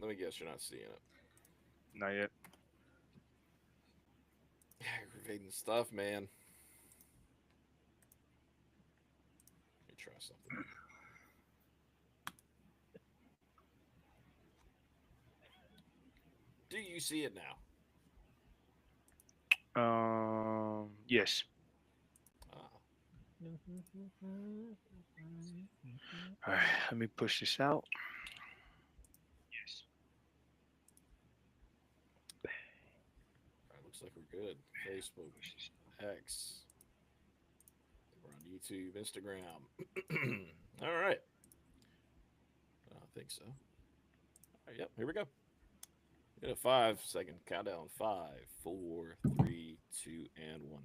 Let me guess, you're not seeing it. Not yet. Aggravating stuff, man. Let me try something. Do you see it now? Yes. Uh, All right, let me push this out. Yes. all right, looks like we're good. Facebook, X. We're on YouTube, Instagram. All right. I think so. All right, yep, here we go. Get a 5 second countdown. Five, four, three, two, and one.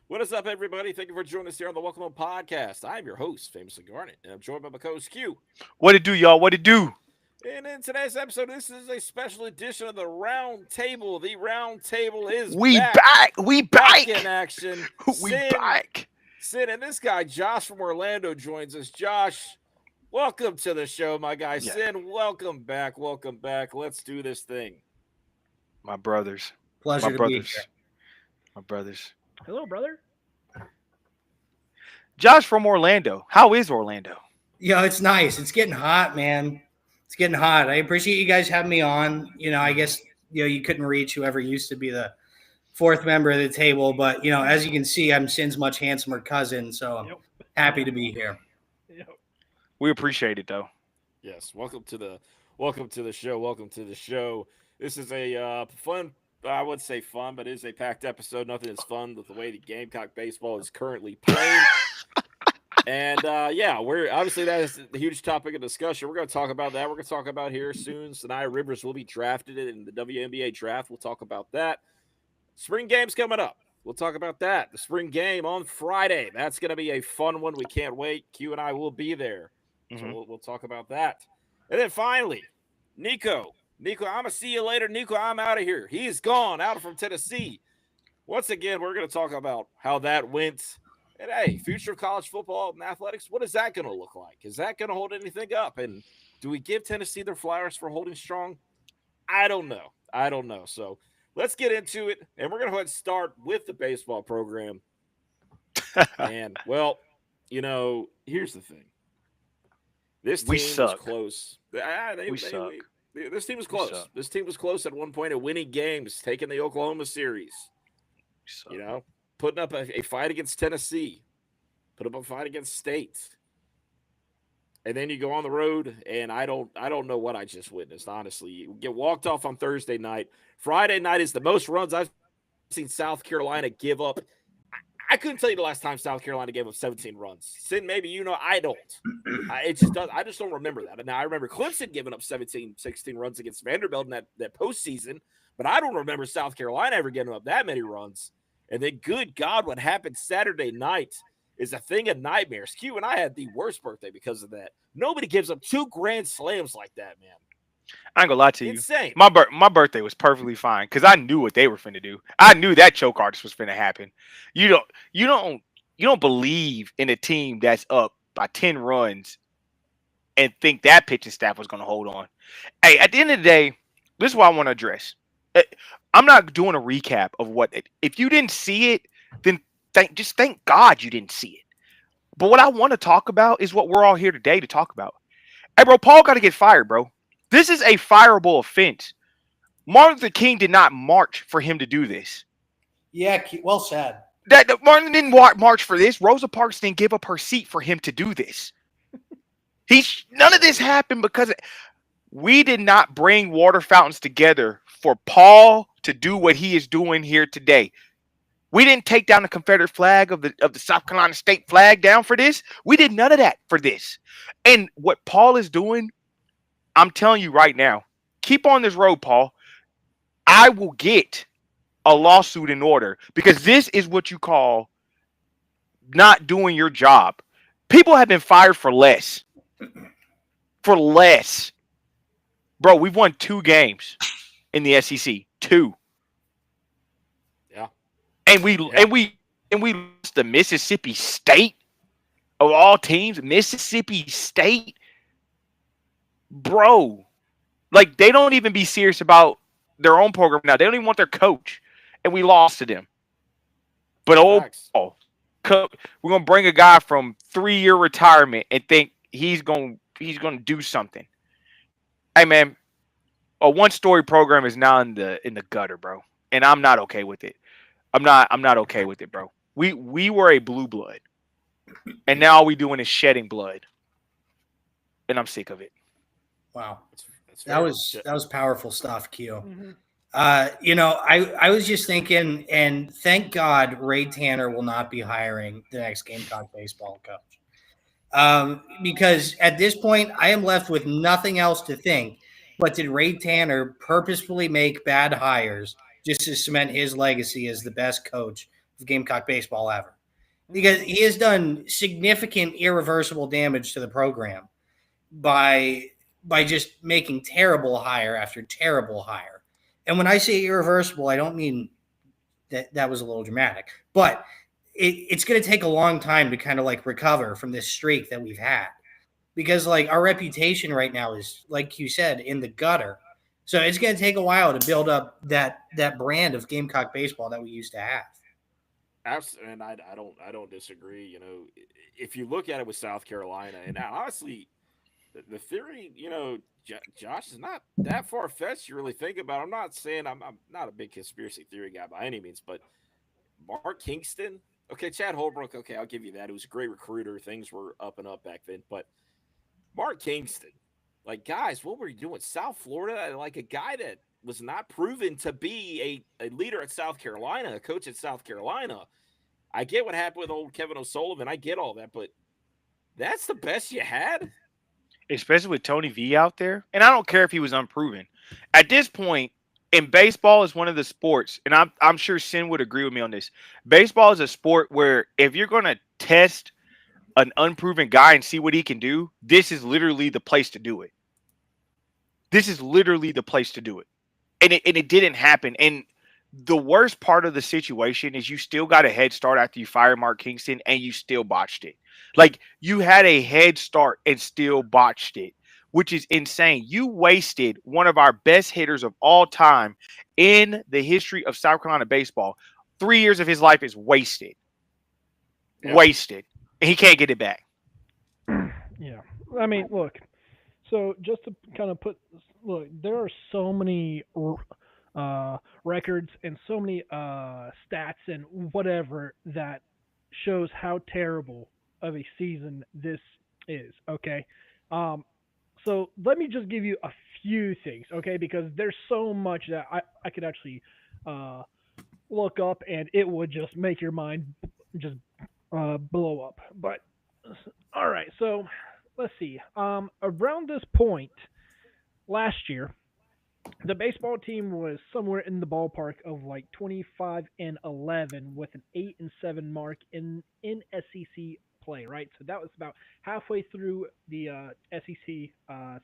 What is up, everybody? Thank you for joining us here on the Welcome Home Podcast. I'm your host, Famously Garnet, and I'm joined by my co-host Q. What it do, y'all? What it do? And in today's episode, this is a special edition of the Round Table. The Round Table is We back. back. We Back in back. action. We back. Sin, and this guy, Josh from Orlando, joins us. Josh, welcome to the show, my guy. Yeah. Sin, welcome back. Welcome back. Let's do this thing. My brothers. Pleasure My to brothers. be here. My brothers. Hello, brother. Josh from Orlando. How is Orlando? Yeah, it's nice. It's getting hot, man. It's getting hot. I appreciate you guys having me on. I guess you couldn't reach whoever used to be the fourth member of the table, but as you can see, I'm Sin's much handsomer cousin, so I'm happy to be here. Yep. We appreciate it though. Yes, welcome to the show. Welcome to the show. This is a fun. I would say fun, but it is a packed episode. Nothing is fun with the way the Gamecock baseball is currently playing. And we're obviously that is the huge topic of discussion. We're going to talk about that. We're going to talk about here soon. Sanaya Rivers will be drafted in the WNBA draft. We'll talk about that. Spring game's coming up. We'll talk about that. The spring game on Friday. That's going to be a fun one. We can't wait. Q and I will be there. So we'll talk about that. And then finally, Nico, I'm going to see you later. Nico, I'm out of here. He's gone out from Tennessee. Once again, we're going to talk about how that went. And, hey, future of college football and athletics, what is that going to look like? Is that going to hold anything up? And do we give Tennessee their flowers for holding strong? I don't know. So let's get into it. And we're going to go ahead and start with the baseball program. And, well, here's the thing. This team was close. We suck. This team was close. This team was close at one point at winning games, taking the Oklahoma series. Putting up a fight against Tennessee, put up a fight against State. And then you go on the road, and I don't know what I just witnessed, honestly. You get walked off on Thursday night. Friday night is the most runs I've seen South Carolina give up. I couldn't tell you the last time South Carolina gave up 17 runs. Sin, maybe I don't. I just don't remember that. Now, I remember Clemson giving up 16 runs against Vanderbilt in that postseason, but I don't remember South Carolina ever getting up that many runs. And then, good God, what happened Saturday night is a thing of nightmares. Q and I had the worst birthday because of that. Nobody gives up 2 grand slams like that, man. I ain't gonna lie to you. Insane. My birthday was perfectly fine because I knew what they were finna do. I knew that choke artist was finna happen. You don't believe in a team that's up by 10 runs and think that pitching staff was gonna hold on. Hey, at the end of the day, this is what I want to address. I'm not doing a recap of what. If you didn't see it, then just thank God you didn't see it. But what I want to talk about is what we're all here today to talk about. Hey, bro, Paul got to get fired, bro. This is a fireable offense. Martin Luther King did not march for him to do this. Yeah, well said. That Martin didn't march for this. Rosa Parks didn't give up her seat for him to do this. None of this happened because we did not bring water fountains together for Paul to do what he is doing here today. We didn't take down the Confederate flag of the South Carolina state flag down for this. We did none of that for this. And what Paul is doing, I'm telling you right now, keep on this road, Paul. I will get a lawsuit in order because this is what you call not doing your job. People have been fired for less. For less. Bro, we've won 2 games in the SEC. 2. Yeah. And we lost to Mississippi State of all teams. Mississippi State. Bro, Like, they don't even be serious about their own program now. They don't even want their coach, and we lost to them. But Facts. we're gonna bring a guy from 3-year retirement and think he's gonna do something. Hey man, a 1-story program is now in the gutter, bro, and I'm not okay with it. I'm not okay with it, bro. We were a blue blood, and now all we doing is shedding blood, and I'm sick of it. Wow. That's That fair. was powerful stuff, Q. Mhm. I was just thinking, and thank God Ray Tanner will not be hiring the next Gamecock baseball coach. Because at this point, I am left with nothing else to think. But did Ray Tanner purposefully make bad hires just to cement his legacy as the best coach of Gamecock baseball ever? Because he has done significant irreversible damage to the program by just making terrible hire after terrible hire. And when I say irreversible, I don't mean that was a little dramatic, but it's going to take a long time to kind of like recover from this streak that we've had, because like our reputation right now is, like you said, in the gutter. So it's going to take a while to build up that brand of Gamecock baseball that we used to have. Absolutely, and I don't disagree. If you look at it with South Carolina, and honestly, the theory, Josh is not that far fetched. You really think about it. I'm not saying I'm not a big conspiracy theory guy by any means, but Mark Kingston, okay, Chad Holbrook, okay, I'll give you that. He was a great recruiter. Things were up and up back then, but Mark Kingston, like, guys, what were you doing? South Florida, like a guy that was not proven to be a leader at South Carolina, a coach at South Carolina. I get what happened with old Kevin O'Sullivan. I get all that, but that's the best you had? Especially with Tony V out there. And I don't care if he was unproven. At this point, in baseball is one of the sports, and I'm sure Sin would agree with me on this. Baseball is a sport where if you're going to test an unproven guy and see what he can do, this is literally the place to do it. This is literally the place to do it. And it didn't happen. And the worst part of the situation is you still got a head start after you fire Mark Kingston and you still botched it. Like, you had a head start and still botched it, which is insane. You wasted one of our best hitters of all time in the history of South Carolina baseball. 3 years of his life is wasted. Yep. Wasted. And he can't get it back. Yeah. I mean, look. So just to kind of there are so many records and so many stats and whatever that shows how terrible of a season this is. Okay. So let me just give you a few things, okay? Because there's so much that I could actually look up, and it would just make your mind just blow up. But all right, so let's see. Around this point last year, the baseball team was somewhere in the ballpark of like 25-11 with an 8-7 mark in SEC play, right? So that was about halfway through the SEC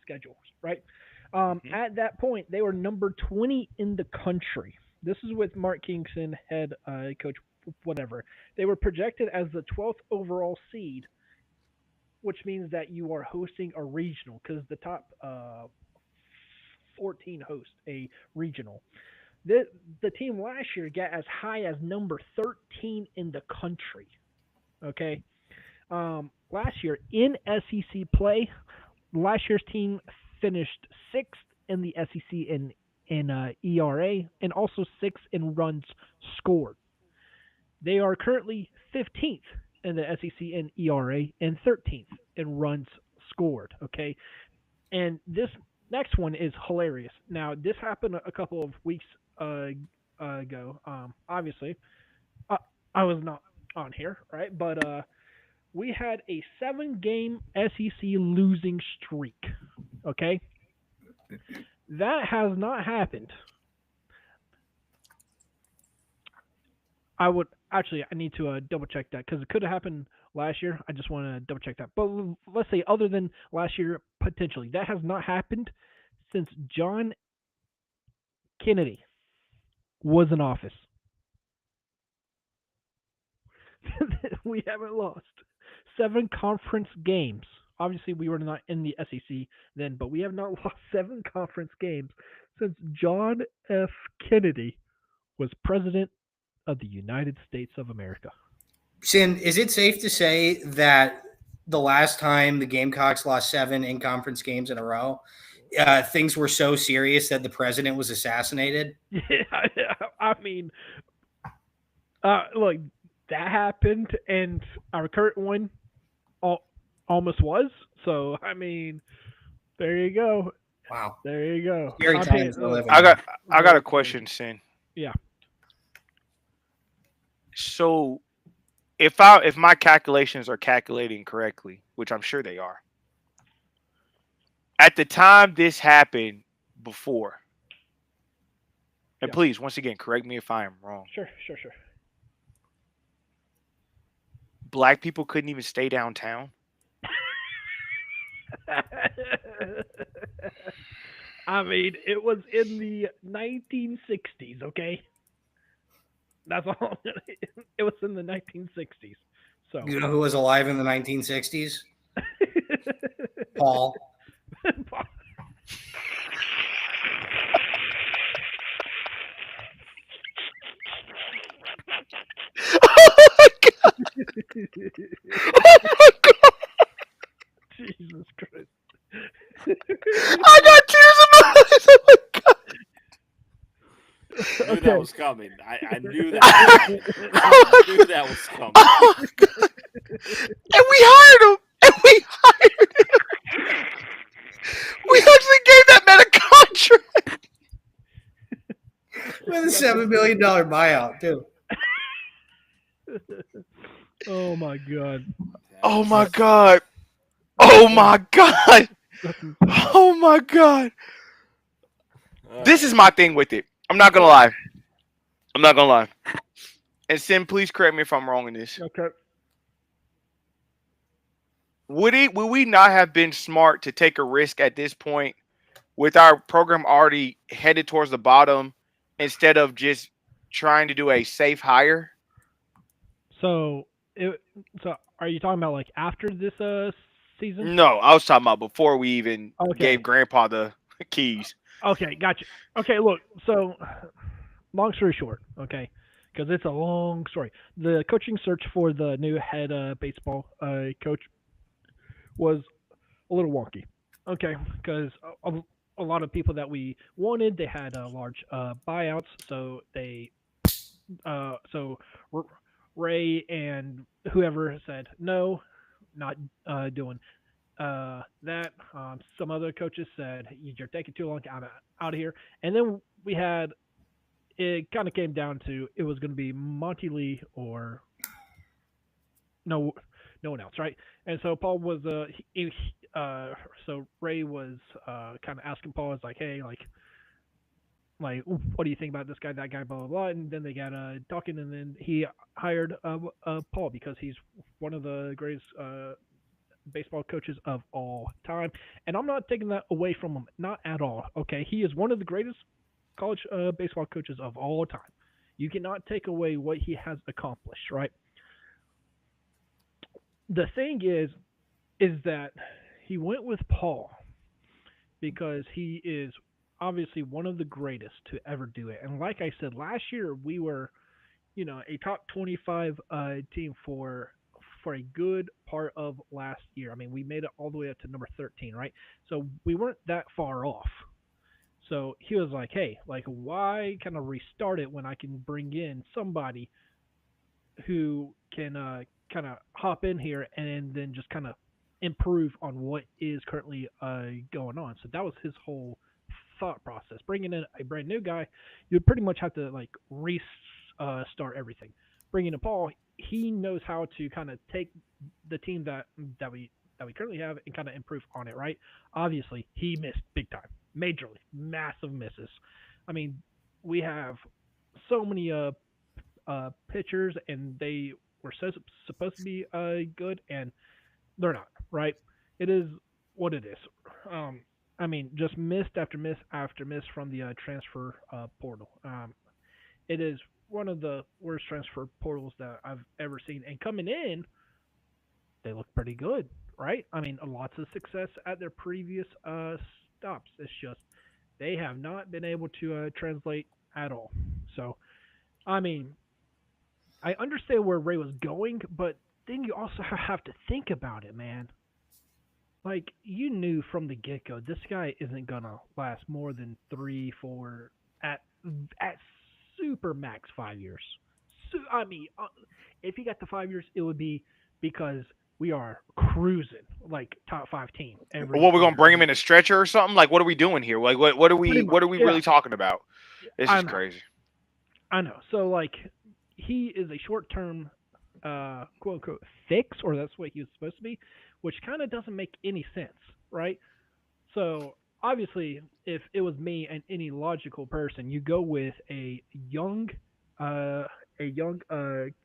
schedules, right? At that point, they were number 20 in the country. This is with Mark Kingston, head coach, whatever. They were projected as the 12th overall seed, which means that you are hosting a regional because the top 14 host a regional. The team last year got as high as number 13 in the country. Okay. Last year in SEC play, last year's team finished sixth in the SEC in ERA and also sixth in runs scored. They are currently 15th in the SEC in ERA and 13th in runs scored. Okay. And this next one is hilarious. Now, this happened a couple of weeks ago. Obviously, I was not on here, right? But we had a 7-game SEC losing streak. Okay, that has not happened. I need to double check that because it could have happened last year. I just want to double check that. But let's say, other than last year, potentially, that has not happened since John Kennedy was in office. We haven't lost 7 conference games Obviously, we were not in the SEC then, but we have not lost 7 conference games since John F. Kennedy was president of the United States of America. Sin, is it safe to say that the last time the Gamecocks lost 7 in conference games in a row, things were so serious that the president was assassinated? Yeah, I mean, look, that happened, and our current one almost was. So, I mean, there you go. Wow. There you go. Scary I'm times paying, we're living I in. got a question, Sin. Yeah. So if my calculations are calculating correctly, which I'm sure they are, at the time this happened before, and Yeah. please once again correct me if I am wrong. Sure. Black people couldn't even stay downtown. I mean, it was in the 1960s, okay? That's all. It was in the 1960s. So, You know who was alive in the 1960s? Paul. Oh my god! Oh my god! Jesus Christ. I got tears in my eyes. Oh my god! I knew that was coming. I knew that was coming. Oh I knew that was coming. Oh my god! And we hired him. And we hired him. We actually gave that man a contract. With a $7 million buyout, too. Oh my god. Oh my god. Oh my god. Oh my god. This is my thing with it. I'm not gonna lie. And Sim, please correct me if I'm wrong in this. Okay. Would we not have been smart to take a risk at this point with our program already headed towards the bottom instead of just trying to do a safe hire? So are you talking about like after this season? No, I was talking about before we even Okay. gave Grandpa the keys. Okay, gotcha. Okay, look, so long story short, okay, because it's a long story. The coaching search for the new head baseball coach was a little wonky. Okay, because a lot of people that we wanted, they had large buyouts, so so Ray and whoever said no, not doing that. Some other coaches said you're taking too long. I'm out of here. And then we had it kind of came down to it was going to be Monty Lee or no one else, right? And so Paul was so Ray was kind of asking Paul, is like, hey, like what do you think about this guy, that guy, blah blah blah. And then they got talking, and then he hired Paul because he's one of the greatest baseball coaches of all time. And I'm not taking that away from him, not at all. Okay, he is one of the greatest college baseball coaches of all time. You cannot take away what he has accomplished, right? The thing is that he went with Paul because he is obviously one of the greatest to ever do it. And like I said, last year we were, a top 25 team for a good part of last year. I mean, we made it all the way up to number 13, right? So we weren't that far off. So he was like, hey, like, why kind of restart it when I can bring in somebody who can kind of hop in here and then just kind of improve on what is currently going on. So that was his whole thought process. Bringing in a brand new guy, you would pretty much have to like restart everything. Bringing in Paul, he knows how to kind of take the team that we currently have and kind of improve on it, right? Obviously, he missed big time, majorly, massive misses. I mean, we have so many pitchers, and they were supposed to be good, and they're not, right? It is what it is. I mean, just missed after miss after miss from the transfer portal. It is one of the worst transfer portals that I've ever seen. And coming in, they look pretty good. right? I mean, lots of success at their previous stops. It's just they have not been able to translate at all. So, I mean, I understand where Ray was going, but then you also have to think about it, man. Like you knew from the get go, this guy isn't gonna last more than 3, 4 at at super max 5 years. So I mean, if he got to 5 years, it would be because we are cruising like top five team every What, we gonna every bring him year. in a stretcher or something? Like, what are we doing here? Like, what are Pretty we much, yeah. really talking about? This I is know, crazy. I know. So like, he is a short term, quote unquote fix, or that's what he was supposed to be, which kind of doesn't make any sense, right? So obviously, if it was me and any logical person, you go with uh, a young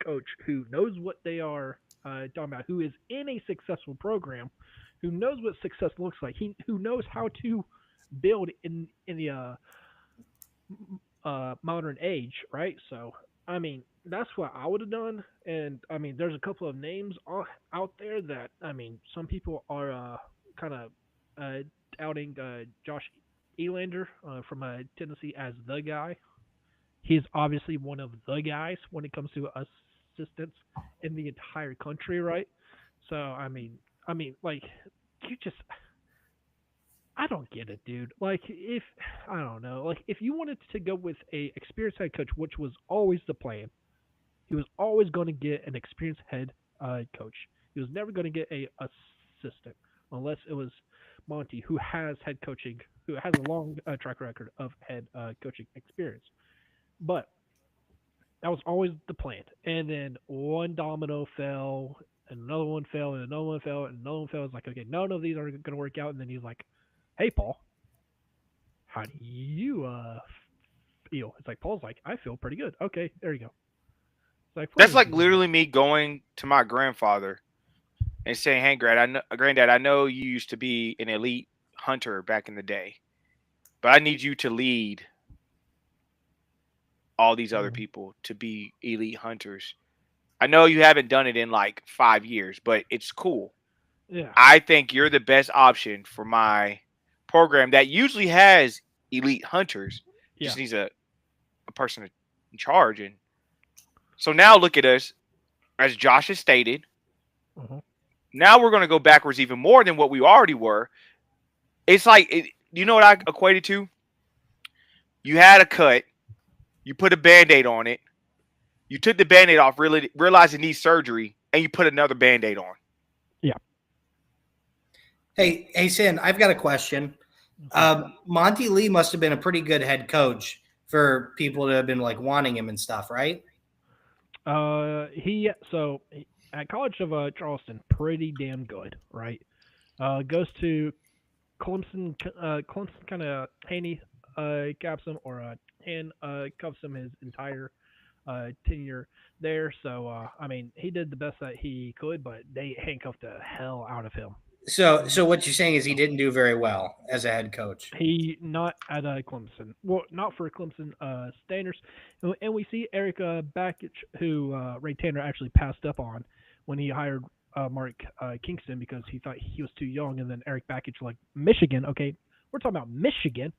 coach who knows what they are talking about, who is in a successful program, who knows what success looks like, who knows how to build in the modern age, right? So I mean, that's what I would have done. And I mean, there's a couple of names out there that I mean, some people are kind of uh, outing Josh Elander from Tennessee as the guy. He's obviously one of the guys when it comes to assistants in the entire country, right? So I mean, like you just I don't get it, dude. Like if I don't know, like if you wanted to go with a experienced head coach, which was always the plan, he was always going to get an experienced head coach. He was never going to get a assistant unless it was Monty, who has head coaching, who has a long track record of head coaching experience. But that was always the plan. And then one domino fell, and another one fell, and another one fell, and another one fell. It's like, okay, none of these are going to work out. And then he's like, "Hey, Paul, how do you feel?" It's like Paul's like, "I feel pretty good." Okay, there you go. It's like, That's please, like literally me going to my grandfather and saying, "Hey, Granddad, I know you used to be an elite hunter back in the day, but I need you to lead all these other Mhm. people to be elite hunters. I know you haven't done it in like 5 years, but it's cool. Yeah, I think you're the best option for my program that usually has elite hunters. yeah. Just needs a person in charge." And so now look at us, as Josh has stated. Uh-huh. Now we're going to go backwards even more than what we already were. It's like, you know what I equated to? You had a cut, you put a band aid on it, you took the band aid off, really realized it needs surgery, and you put another band aid on. Yeah. Hey, Sin, I've got a question. Okay. Monty Lee must have been a pretty good head coach for people to have been like wanting him and stuff, right? At College of Charleston, pretty damn good, right? Goes to Clemson. Clemson kind of Haney caps him, or Han cuffs him his entire tenure there. So I mean, he did the best that he could, but they handcuffed the hell out of him. So what you're saying is he didn't do very well as a head coach. He not at Clemson. Well, not for Clemson standards. And we see Eric Bakich, who Ray Tanner actually passed up on when he hired Mark Kingston because he thought he was too young. And then Eric Bakich, like Michigan, okay, we're talking about Michigan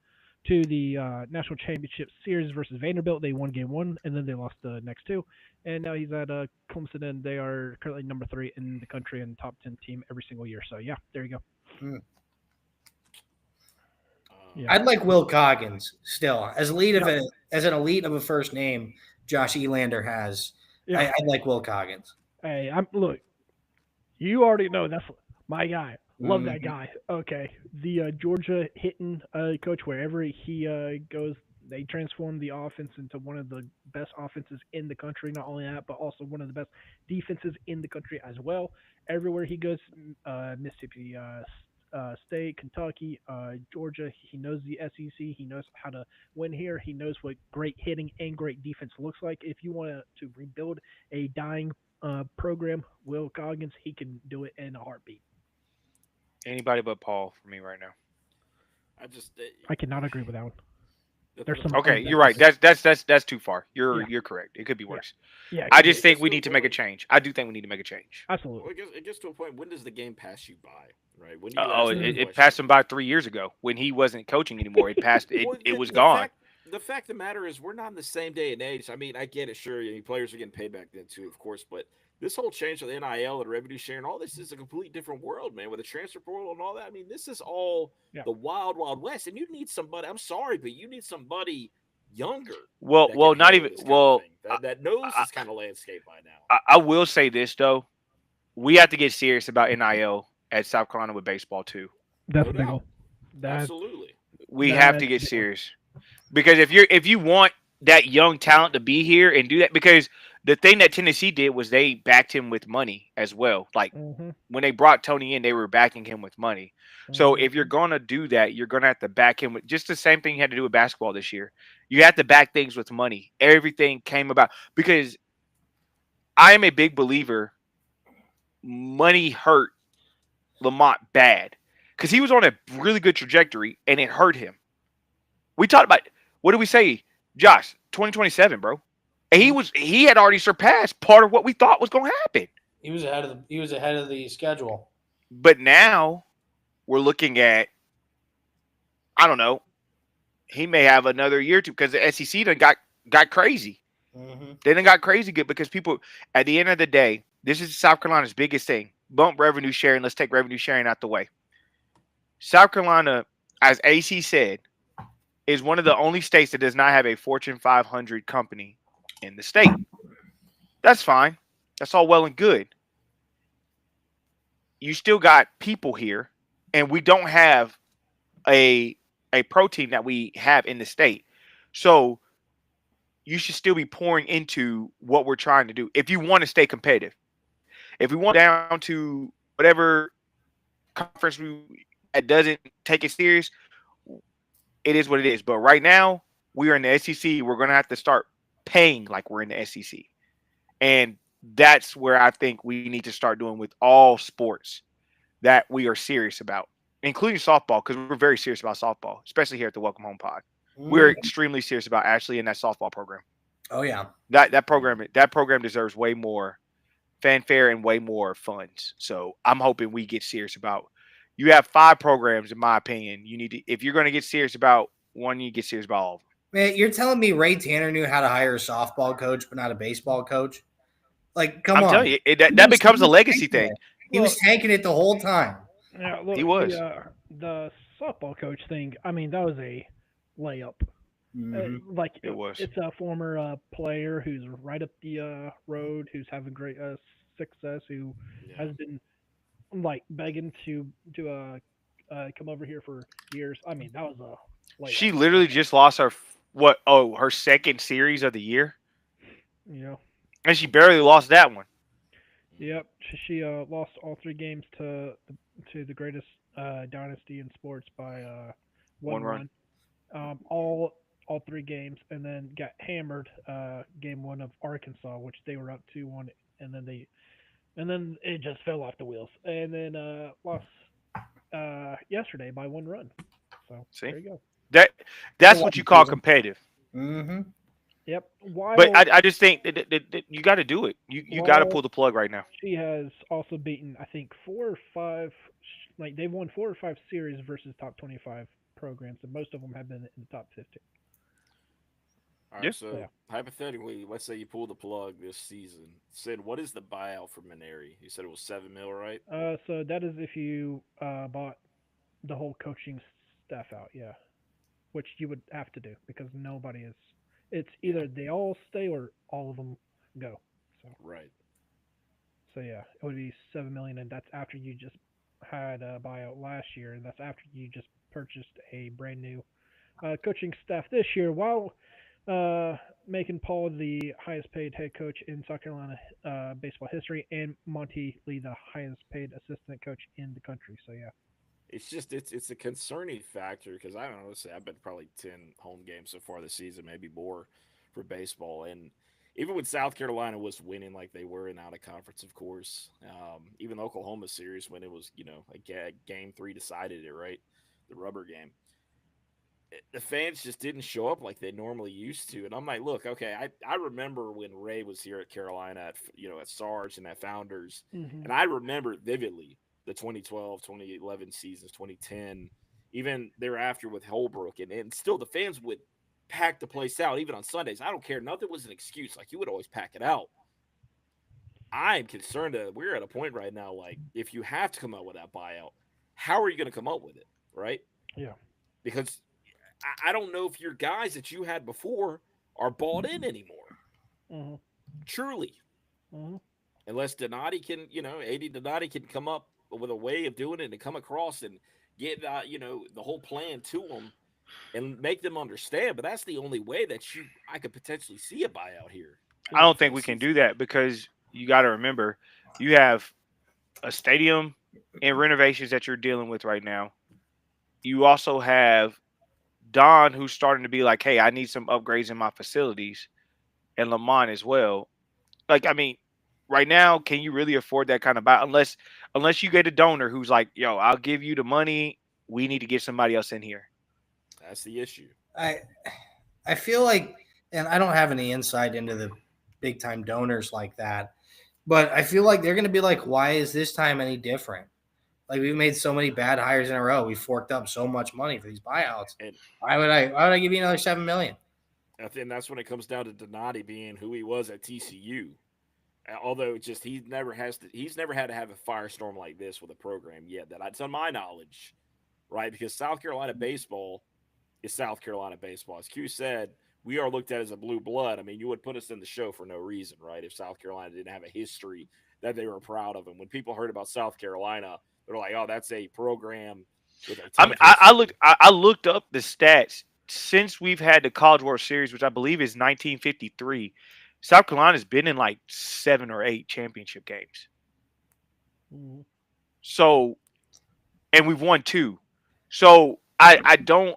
to the national championship series versus Vanderbilt. They won game one, and then they lost the next two. And now he's at Clemson, and they are currently number 3 in the country and top 10 team every single year. So yeah, there you go. Hmm. Yeah. I'd like Will Coggins still as elite of Yeah. as an elite of a first name Josh Elander has. Yeah. I'd like Will Coggins. Hey, I'm look. You already know that's my guy. Love that Mhm. guy. Okay, the Georgia hitting coach. Wherever he goes, they transform the offense into one of the best offenses in the country. Not only that, but also one of the best defenses in the country as well. Everywhere he goes, Mississippi State, Kentucky, Georgia. He knows the SEC. He knows how to win here. He knows what great hitting and great defense looks like. If you want to rebuild a dying program, Will Coggins, he can do it in a heartbeat. Anybody but Paul for me right now. I just I cannot agree with that one. There's some Okay, other you're right. things. That's too far. Yeah. You're correct. It could be Yeah. worse. Yeah, it I could be. just think gets we to a need to make a point. change. I do think we need to make a change. Well, Absolutely. it gets to a point. When does the game pass you by? Right? When do you Oh, ask it, that Mm. it question? passed him by 3 years ago when he wasn't coaching anymore. It passed. It Well, it was the gone. fact of the matter is we're not in the same day and age. I mean, I get it, sure. I mean, players are getting paid back then too, of course, but this whole change with NIL and revenue sharing, all this is a complete different world, man. With the transfer portal and all that, I mean, this is all Yeah. the wild, wild west, and you need somebody. I'm sorry, but you need somebody younger Well, that can well, not handle even. this kind of Well, thing, that knows I, this kind of landscape by now. I will say this though. We have to get serious about NIL at South Carolina with baseball too. That's No a big doubt, one. That's absolutely. We have that's to a get big one. serious because if you want that young talent to be here and do that, because the thing that Tennessee did was they backed him with money as well. Like Mhm. when they brought Tony in, they were backing him with money. So Mhm. if you're gonna do that, you're gonna have to back him with just the same thing you had to do with basketball this year. You have to back things with money. Everything came about because I am a big believer. Money hurt Lamont bad because he was on a really good trajectory and it hurt him. We talked about what did we say, Josh? 2027, bro. And he had already surpassed part of what we thought was going to happen. He was ahead of the schedule. But now we're looking at, I don't know, he may have another year or two because the SEC done got crazy. Mm-hmm. They done got crazy good because people at the end of the day, this is South Carolina's biggest thing. Bump revenue sharing. Let's take revenue sharing out the way. South Carolina, as AC said, is one of the only states that does not have a Fortune 500 company in the state. That's fine. That's all well and good. You still got people here, and we don't have a pro team that we have in the state. So you should still be pouring into what we're trying to do if you want to stay competitive. If we want down to whatever conference that doesn't take it serious, it is what it is. But right now, we are in the SEC. We're going to have to start paying like we're in the SEC. And that's where I think we need to start doing with all sports that we are serious about, including softball, because we're very serious about softball, especially here at the Welcome Home Pod. We're extremely serious about Ashley and that softball program. Oh yeah. That program deserves way more fanfare and way more funds. So I'm hoping we get serious about. You have 5 programs, in my opinion. You need to, if you're going to get serious about one, you get serious about all of them. Man, you're telling me Ray Tanner knew how to hire a softball coach, but not a baseball coach? Like, come I'm on. telling you, that becomes a legacy thing. He was Look, tanking it the whole time. yeah, look, He was. the softball coach thing. I mean, that was a layup. Like It was. it's a former player who's right up the road, who's having great success, who Yeah. has been like begging to come over here for years. I mean, that was a layup. She literally just lost her second series of the year, You know. and she barely lost that one. Yep. She lost all 3 games to the greatest dynasty in sports by one One run. run. All 3 games, and then got hammered game 1 of Arkansas, which they were up 2-1, and then it just fell off the wheels, and then lost yesterday by 1 run. So See? there you go. That's what you call competitive. Mm-hmm. Yep. While But I just think that you got to do it. You got to while pull the plug right now. she has also beaten, I think, 4 or 5. Like they've won 4 or 5 series versus top 25 programs, and most of them have been in the top 15. All right, Yeah. so Yeah. hypothetically, let's say you pull the plug this season. Sid, what is the buyout for Maneri? You said it was $7 million, right? So that is if you bought the whole coaching staff out, yeah, which you would have to do because nobody is. It's either they all stay or all of them go. So Right. yeah, it would be 7 million, and that's after you just had a buyout last year, and that's after you just purchased a brand new coaching staff this year, while making Paul the highest paid head coach in South Carolina baseball history, and Monty Lee the highest paid assistant coach in the country. So yeah. It's a concerning factor because I don't know. Let's say I've been probably 10 home games so far this season, maybe more for baseball. And even when South Carolina was winning like they were in out of conference, of course, even the Oklahoma series when it was game 3 decided it, right, the rubber game. the fans just didn't show up like they normally used to. And I'm like, look, okay, I remember when Ray was here at Carolina at at Sarge and at Founders, Mm-hmm. and I remember vividly the 2012, 2011 seasons, 2010, even thereafter with Holbrook, and still the fans would pack the place out even on Sundays. I don't care, nothing was an excuse. Like you would always pack it out. I'm concerned that we're at a point right now, like if you have to come up with that buyout, how are you going to come up with it, right? Yeah. Because I don't know if your guys that you had before are bought in anymore. Mm-hmm. Truly, Mm-hmm. unless Donati can, AD Donati can come up with a way of doing it and come across and get, the whole plan to them and make them understand. But that's the only way that I could potentially see a buyout here I don't for think the we can season. do that because you got to remember you have a stadium and renovations that you're dealing with right now. You also have Don, who's starting to be like, hey, I need some upgrades in my facilities, and Lamont as well. Like, I mean, right now, can you really afford that kind of buy? Unless you get a donor who's like, yo, I'll give you the money. We need to get somebody else in here. That's the issue. I I feel like, and I don't have any insight into the big time donors like that, but I feel like they're going to be like, why is this time any different? Like we've made so many bad hires in a row. We forked up so much money for these buyouts. And Why would I give you another 7 million? I think that's when it comes down to Donati being who he was at TCU. Although just he's never had to have a firestorm like this with a program yet that to my knowledge, right? Because South Carolina baseball is South Carolina baseball. As Q said, we are looked at as a blue blood. I mean, you would put us in the show for no reason, right? If South Carolina didn't have a history that they were proud of, and when people heard about South Carolina, they're like, "Oh, that's a program with a I ton mean, of history." I looked up the stats since we've had the College World Series, which I believe is 1953. South Carolina's been in like 7 or 8 championship games. Mm-hmm. So, and we've won 2. So I don't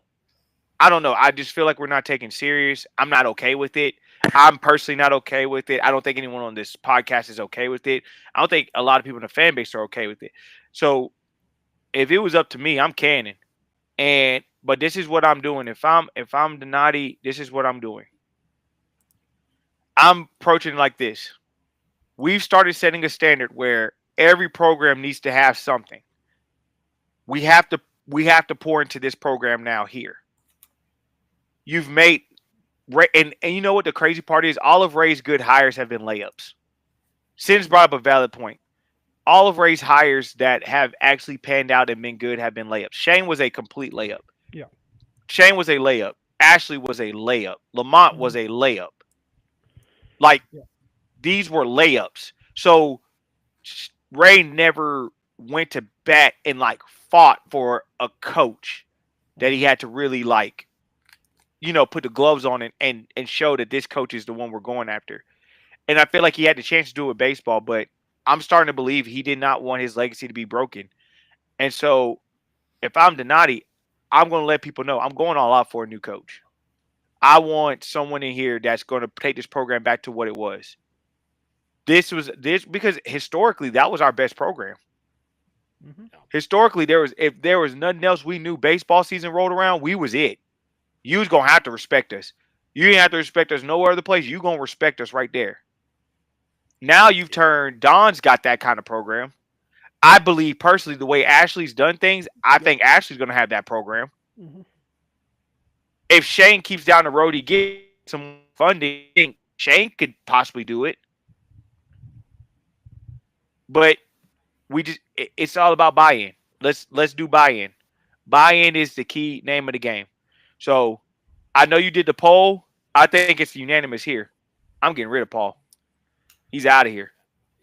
know. I just feel like we're not taking serious. I'm not okay with it. I'm personally not okay with it. I don't think anyone on this podcast is okay with it. I don't think a lot of people in the fan base are okay with it. So if it was up to me, I'm canning. But this is what I'm doing. If I'm Donati, this is what I'm doing. I'm approaching it like this. We've started setting a standard where every program needs to have something. We have to we have to pour into this program now here. You've made and you know what the crazy part is? All of Ray's good hires have been layups. Sin's brought up a valid point. All of Ray's hires that have actually panned out and been good have been layups. Shane was a complete layup. Yeah. Shane was a layup. Ashley was a layup. Lamont Mm-hmm. was a layup. Like Yeah. these were layups. So Ray never went to bat and like fought for a coach that he had to really like, put the gloves on and show that this coach is the one we're going after. And I feel like he had the chance to do it with baseball, but I'm starting to believe he did not want his legacy to be broken. And so if I'm Donati, I'm going to let people know I'm going all out for a new coach. I want someone in here that's going to take this program back to what it was. This because historically that was our best program. Mm-hmm. Historically, if there was nothing else we knew baseball season rolled around, we was it. You was gonna have to respect us. You didn't have to respect us no other place. You gonna respect us right there. Now you've turned Don's got that kind of program. I believe personally the way Ashley's done things, I think Ashley's gonna have that program. Mm-hmm. If Shane keeps down the road, he gets some funding. I think Shane could possibly do it. But it's all about buy-in. Let's do buy-in. Buy-in is the key name of the game. So I know you did the poll. I think it's unanimous here. I'm getting rid of Paul. He's out of here.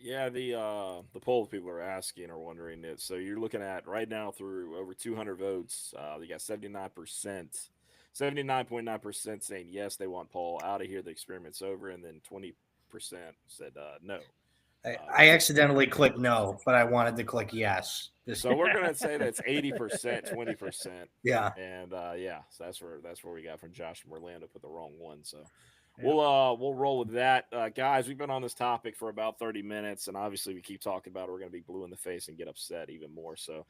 Yeah, the poll people are asking or wondering it. So you're looking at right now through over 200 votes. You got 79%, 79.9% saying yes, they want Paul out of here. The experiment's over, and then 20% said no. I accidentally clicked no, but I wanted to click yes. So we're gonna say that's 80%, 20%, Yeah. and yeah, so that's where we got from Josh from Orlando. Put the wrong one, so Yeah. we'll roll with that, guys. We've been on this topic for about 30 minutes, and obviously we keep talking about it. We're gonna be blue in the face and get upset even more. So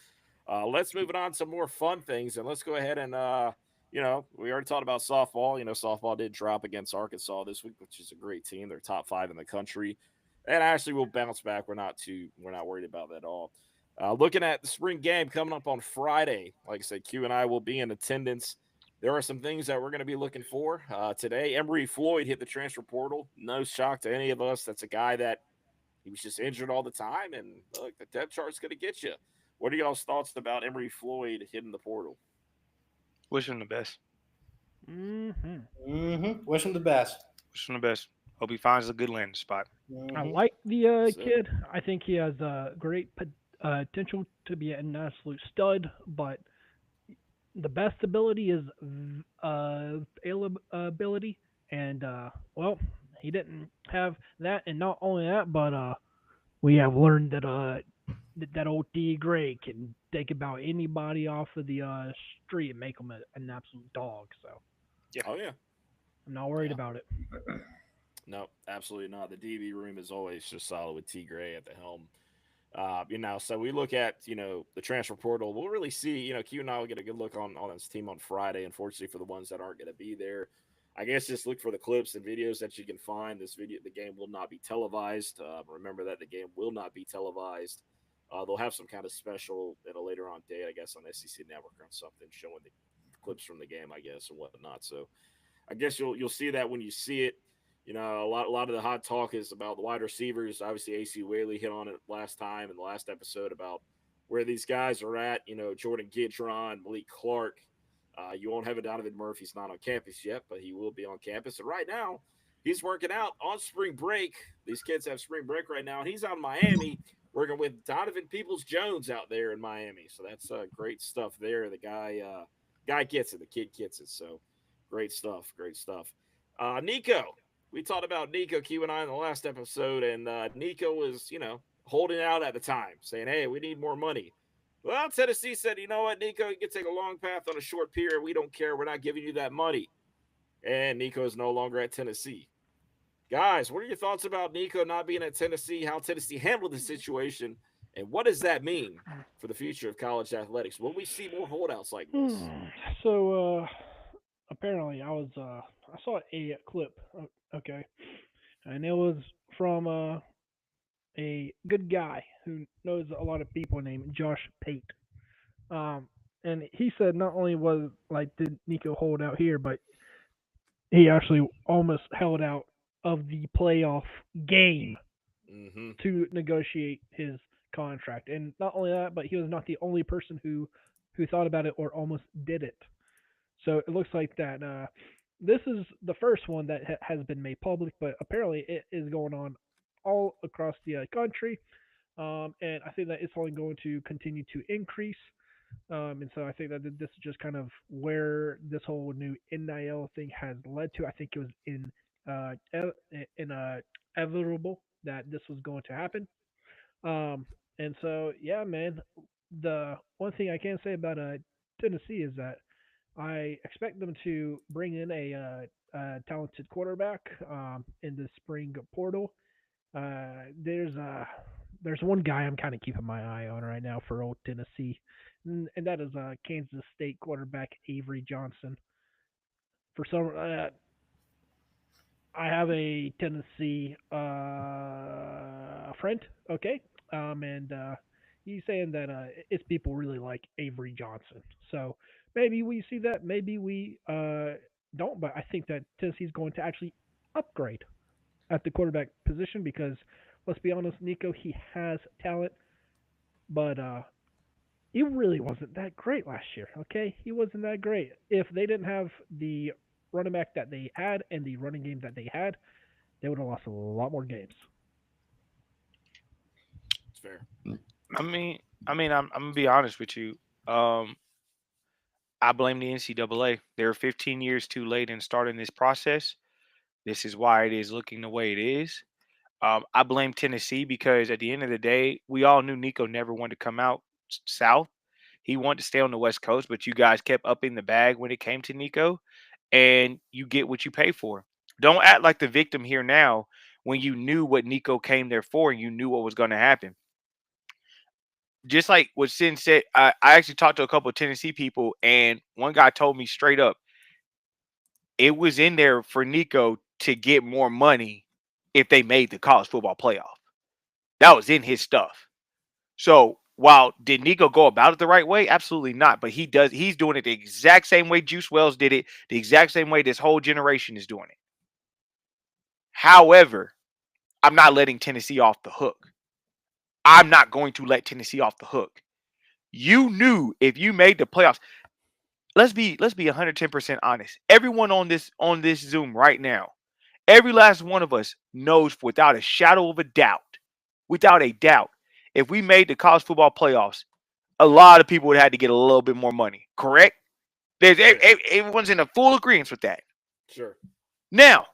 let's move it on to more fun things, and let's go ahead and we already talked about softball. Softball did drop against Arkansas this week, which is a great team. They're top 5 in the country, and actually will bounce back. We're not worried about that at all. Looking at the spring game coming up on Friday, like I said, Q and I will be in attendance. There are some things that we're going to be looking for today. Emory Floyd hit the transfer portal. No shock to any of us. That's a guy that he was just injured all the time, and look, the depth chart's going to get you. What are y'all's thoughts about Emory Floyd hitting the portal? Wish him the best. Wish him the best. Wish him the best. Hope he finds a good landing spot. I like the kid. I think he has great potential to be an absolute stud, but the best ability is ability, and well, he didn't have that, and not only that, but we have learned that that old D Gray can take about anybody off of the street and make him an absolute dog. So Yeah. Oh yeah. I'm not worried about it. No, absolutely not. The DB room is always just solid with T Gray at the helm. So we look at, the transfer portal. We'll really see, Q and I will get a good look on this team on Friday. Unfortunately, for the ones that aren't going to be there, I guess just look for the clips and videos that you can find. The game will not be televised. Remember that the game will not be televised. They'll have some kind of special at a later on date, I guess, on SEC Network or something, showing the clips from the game, I guess, and whatnot. So I guess you'll see that when you see it. A lot of the hot talk is about the wide receivers. Obviously, AC Whaley hit on it last time in the last episode about where these guys are at. Jordan Gidron, Malik Clark. You won't have a Donovan Murphy. He's not on campus yet, but he will be on campus. And right now, he's working out on spring break. These kids have spring break right now, and he's out in Miami working with Donovan Peoples-Jones out there in Miami. So that's great stuff there. The guy gets it. The kid gets it. So great stuff. Great stuff. Nico. We talked about Nico, Q and I, in the last episode, and Nico was, holding out at the time, saying, hey, we need more money. Well, Tennessee said, you know what, Nico, you can take a long path on a short period. We don't care. We're not giving you that money. And Nico is no longer at Tennessee. Guys, what are your thoughts about Nico not being at Tennessee, how Tennessee handled the situation, and what does that mean for the future of college athletics? Will we see more holdouts like this? So, apparently, I saw a clip, okay, and it was from a good guy who knows a lot of people named Josh Pate. And he said not only did Nico hold out here, but he actually almost held out of the playoff game to negotiate his contract. And not only that, but he was not the only person who thought about it or almost did it. So it looks like that this is the first one that has been made public, but apparently it is going on all across the country. And I think that it's only going to continue to increase. And so I think that this is just kind of where this whole new NIL thing has led to. I think it was inevitable that this was going to happen. And so, yeah, man, the one thing I can say about Tennessee is that I expect them to bring in a talented quarterback in the spring portal. There's one guy I'm kind of keeping my eye on right now for old Tennessee, and that is Kansas State quarterback Avery Johnson. For some, I have a Tennessee friend, okay, and he's saying that his people really like Avery Johnson. So maybe we see that, maybe we don't, but I think that Tennessee's going to actually upgrade at the quarterback position because, let's be honest, Nico, he has talent, but he really wasn't that great last year, okay? He wasn't that great. If they didn't have the running back that they had and the running game that they had, they would have lost a lot more games. It's fair. I'm gonna be honest with you. I blame the NCAA. They're 15 years too late in starting this process. This is why it is looking the way it is. I blame Tennessee because at the end of the day, we all knew Nico never wanted to come out south. He wanted to stay on the West Coast, but you guys kept upping the bag when it came to Nico, and you get what you pay for. Don't act like the victim here now when you knew what Nico came there for and you knew what was going to happen. Just like what Sin said, I actually talked to a couple of Tennessee people, and one guy told me straight up, it was in there for Nico to get more money if they made the college football playoff. That was in his stuff. So while did Nico go about it the right way? Absolutely not. But he's doing it the exact same way Juice Wells did it, the exact same way this whole generation is doing it. However, I'm not letting Tennessee off the hook. I'm not going to let Tennessee off the hook. You knew if you made the playoffs. Let's be 110% honest. Everyone on this Zoom right now, every last one of us knows without a shadow of a doubt, if we made the college football playoffs, a lot of people would have had to get a little bit more money. Correct? Everyone's in a full agreement with that. Sure. Now,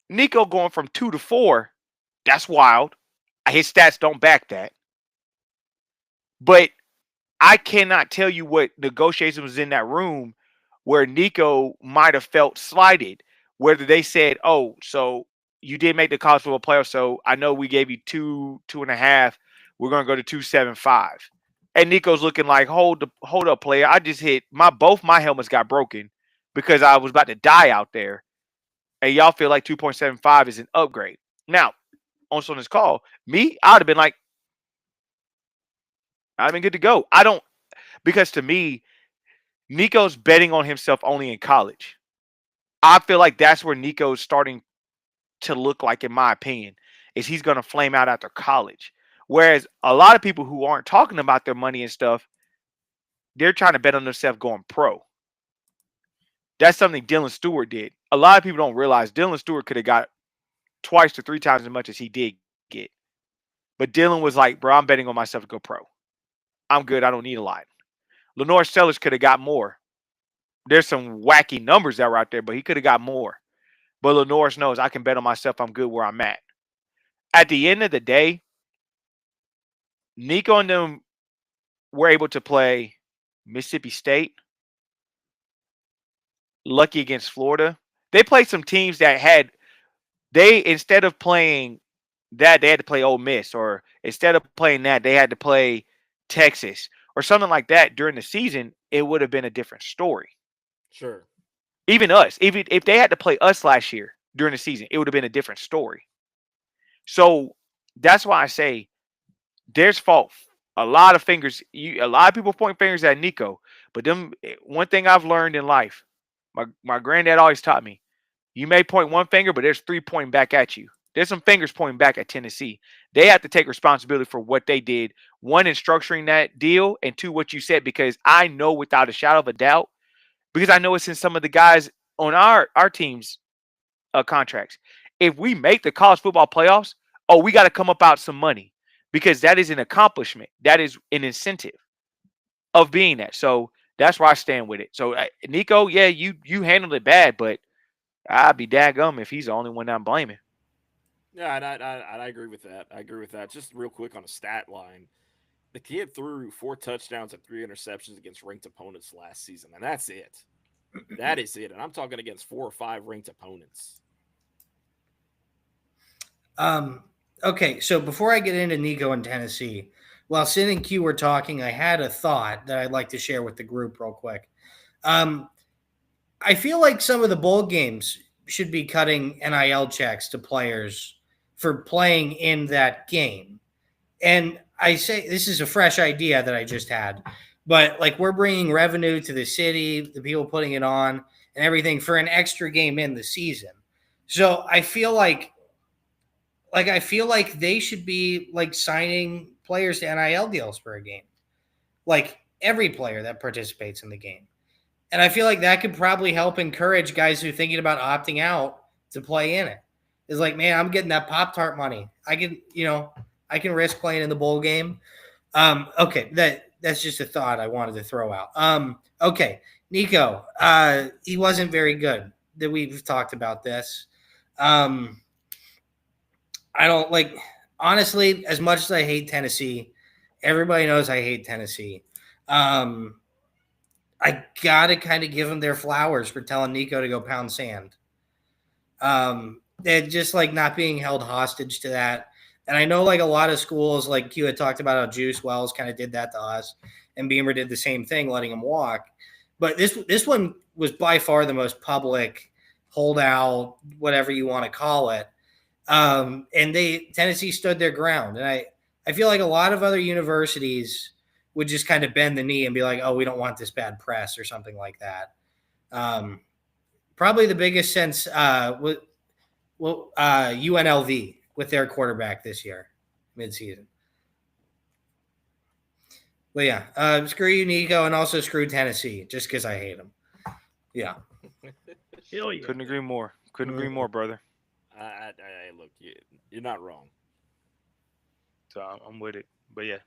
Nico going from 2 to 4, that's wild. His stats don't back that. But I cannot tell you what negotiation was in that room where Nico might have felt slighted, whether they said, oh, so you did make the college football playoff, so I know we gave you 2.5. We're going to go to 2.75. And Nico's looking like, hold up, player. I just hit both my helmets got broken because I was about to die out there. And y'all feel like 2.75 is an upgrade. Now, on this call, I'd have been like, I'd have been good to go. Because to me, Nico's betting on himself only in college. I feel like that's where Nico's starting to look like, in my opinion, is he's going to flame out after college. Whereas a lot of people who aren't talking about their money and stuff, they're trying to bet on themselves going pro. That's something Dylan Stewart did. A lot of people don't realize Dylan Stewart could have got twice to 3 times as much as he did get. But Dylan was like, bro, I'm betting on myself to go pro. I'm good. I don't need a lot. Lenore Sellers could have got more. There's some wacky numbers that were out there, but he could have got more. But Lenore knows I can bet on myself. I'm good where I'm at. At the end of the day, Nico and them were able to play Mississippi State, lucky against Florida. They played some teams that instead of playing that, they had to play Ole Miss, or instead of playing that, they had to play Texas or something like that during the season. It would have been a different story. Sure. Even us, even if they had to play us last year during the season, it would have been a different story. So that's why I say there's fault. A lot of people point fingers at Nico, but one thing I've learned in life, my granddad always taught me, you may point one finger, but there's 3 pointing back at you. There's some fingers pointing back at Tennessee. They have to take responsibility for what they did. 1, in structuring that deal, and 2, what you said, because I know without a shadow of a doubt, because I know it's in some of the guys on our team's contracts. If we make the college football playoffs, we got to come up out some money, because that is an accomplishment. That is an incentive of being that. So that's where I stand with it. So Nico, yeah, you handled it bad, but I'd be daggum if he's the only one I'm blaming. Yeah, and I agree with that. Just real quick on a stat line. The kid threw 4 touchdowns and 3 interceptions against ranked opponents last season, and that's it. That is it. And I'm talking against 4 or 5 ranked opponents. Okay, so before I get into Nico and Tennessee, while Sid and Q were talking, I had a thought that I'd like to share with the group real quick. I feel like some of the bowl games should be cutting NIL checks to players for playing in that game. And I say this is a fresh idea that I just had, but like we're bringing revenue to the city, the people putting it on and everything for an extra game in the season. So I feel like they should be like signing players to NIL deals for a game, like every player that participates in the game. And I feel like that could probably help encourage guys who are thinking about opting out to play in it. It's like, man, I'm getting that Pop-Tart money. I can risk playing in the bowl game. Okay, that's just a thought I wanted to throw out. Okay, Nico, he wasn't very good. That we've talked about this. I don't like, honestly, as much as I hate Tennessee, everybody knows I hate Tennessee. I gotta kind of give them their flowers for telling Nico to go pound sand. They're just like not being held hostage to that. And I know like a lot of schools, like you had talked about how Juice Wells kind of did that to us, and Beamer did the same thing, letting him walk. But this one was by far the most public holdout, whatever you want to call it. And Tennessee stood their ground. And I feel like a lot of other universities would just kind of bend the knee and be like, oh, we don't want this bad press or something like that. Probably the biggest sense UNLV with their quarterback this year, midseason. But yeah, screw you, Nico, and also screw Tennessee, just because I hate them. Yeah. Hell yeah. Couldn't agree more. Couldn't agree more, brother. Look, you're not wrong. So I'm with it. But yeah,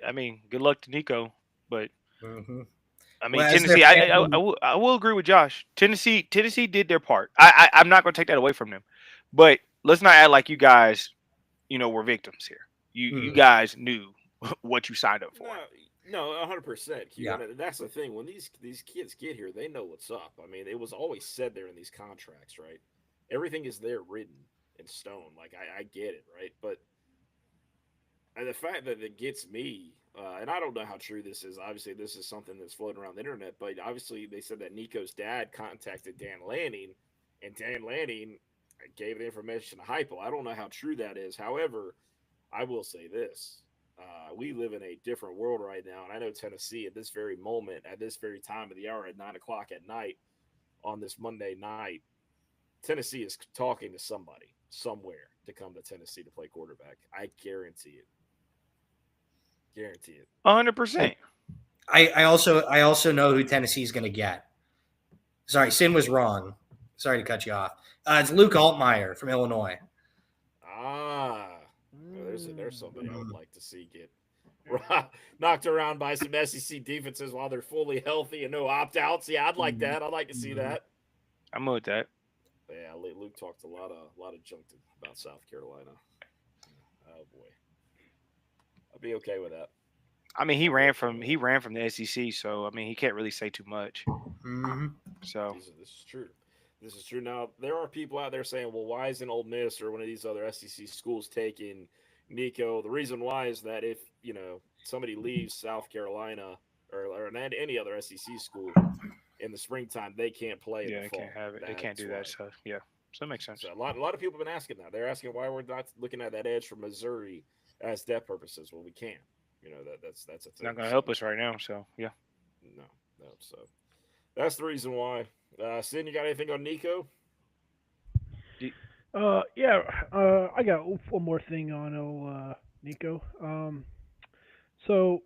I mean, good luck to Nico. But I mean, Tennessee. I will agree with Josh. Tennessee did their part. I'm not going to take that away from them. But let's not act like you guys, were victims here. You guys knew what you signed up for. No, 100%. Yeah. That's the thing. When these kids get here, they know what's up. I mean, it was always said there in these contracts, right? Everything is there written in stone. Like, I get it, right? But the fact that it gets me, and I don't know how true this is. Obviously, this is something that's floating around the internet. But obviously, they said that Nico's dad contacted Dan Lanning, and Dan Lanning gave the information to Heupel. I don't know how true that is. However, I will say this. We live in a different world right now, and I know Tennessee at this very moment, at this very time of the hour, at 9 o'clock at night on this Monday night, Tennessee is talking to somebody somewhere to come to Tennessee to play quarterback. I guarantee it. Guarantee it. 100%. I also know who Tennessee's going to get. Sorry, Sin was wrong. Sorry to cut you off. It's Luke Altmaier from Illinois. There's somebody I would like to see get knocked around by some SEC defenses while they're fully healthy and no opt-outs. Yeah, I'd like that. I'd like to see that. I'm with that. Yeah, Luke talked a lot of junk about South Carolina. Oh boy, I'd be okay with that. I mean, he ran from the SEC, so I mean, he can't really say too much. So this is true. This is true. Now there are people out there saying, "Well, why isn't Ole Miss or one of these other SEC schools taking Nico?" The reason why is that if somebody leaves South Carolina or any other SEC school in the springtime, they can't play. Yeah, in the fall. Can't have it. They can't do that. So yeah, so that makes sense. So a lot of people have been asking that. They're asking why we're not looking at that edge from Missouri as depth purposes. Well, we can. That's a thing. Not going to help us right now. So yeah. No. So that's the reason why. Sin, you got anything on Nico? I got one more thing on Nico. So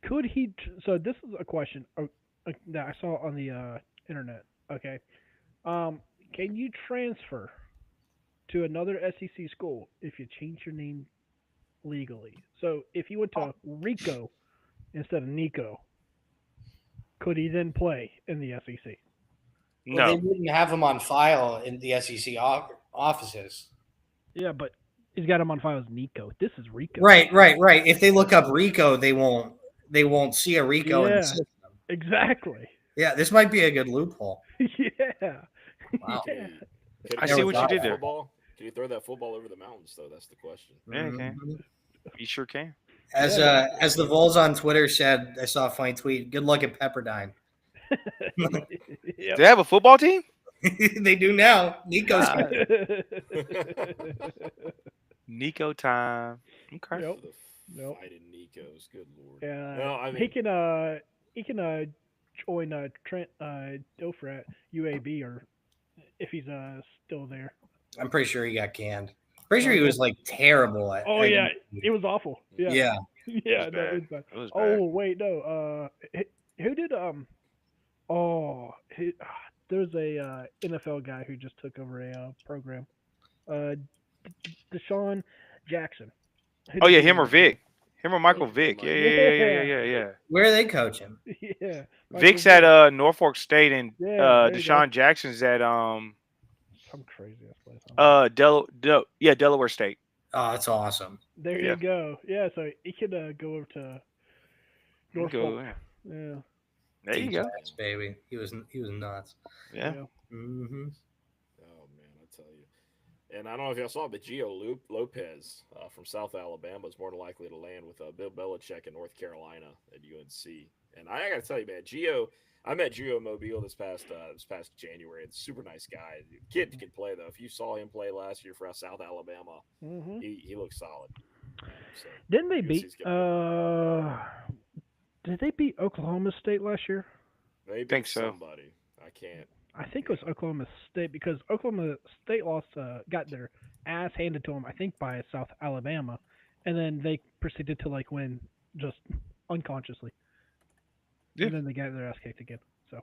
could he? So this is a question that I saw on the internet. Okay, can you transfer to another SEC school if you change your name legally? So if you went to Rico instead of Nico, could he then play in the SEC? Well, No. they wouldn't have him on file in the SEC offices. Yeah, but he's got him on file as Nico. This is Rico. Right. If they look up Rico, they won't see a Rico in the system. Exactly. Yeah, this might be a good loophole. Yeah. Wow. Yeah. I see what you did there. Can you throw that football over the mountains, though? That's the question. Yeah, you can. You sure can. As the Vols on Twitter said, I saw a funny tweet. Good luck at Pepperdine. Do they have a football team? They do now. Nico's Nico time. Okay. Nope. Fighting Nico's, good lord. Yeah. No, I mean, he can join Trent Dilfer at UAB, or if he's still there. I'm pretty sure he got canned. Pretty sure he was like terrible at. Oh yeah, it was awful. Yeah. Yeah. Yeah. It was No, bad. it was bad. It was bad. Oh wait, no. Who did there's a NFL guy who just took over a program. Deshaun Jackson. Oh yeah, him or Vic. Him or Michael Vick. Yeah. Where are they coaching? Yeah. Vic's at Norfolk State, and there you go. Deshaun Jackson's at Some crazy ass place. Delaware State. Oh, that's awesome. There Yeah. you go. Yeah, so he could go over to Norfolk. Yeah. There you go. Nice, baby. He was nuts. Yeah. Mm-hmm. oh man, I tell you. And I don't know if y'all saw it, but Gio Lopez from South Alabama is more than likely to land with Bill Belichick in North Carolina at UNC. And I got to tell you, man, Gio, I met Gio Mobile this past January. It's a super nice guy. Kid can play though. If you saw him play last year for South Alabama, Hmm. he looks solid. So Didn't they beat? UNC's getting a good one. Did they beat Oklahoma State last year? They beat Think so. somebody. I can't. I think it was Yeah. Oklahoma State because Oklahoma State lost, got their ass handed to them. I think by South Alabama, and then they proceeded to like win just unconsciously, Yeah. and then they got their ass kicked again. So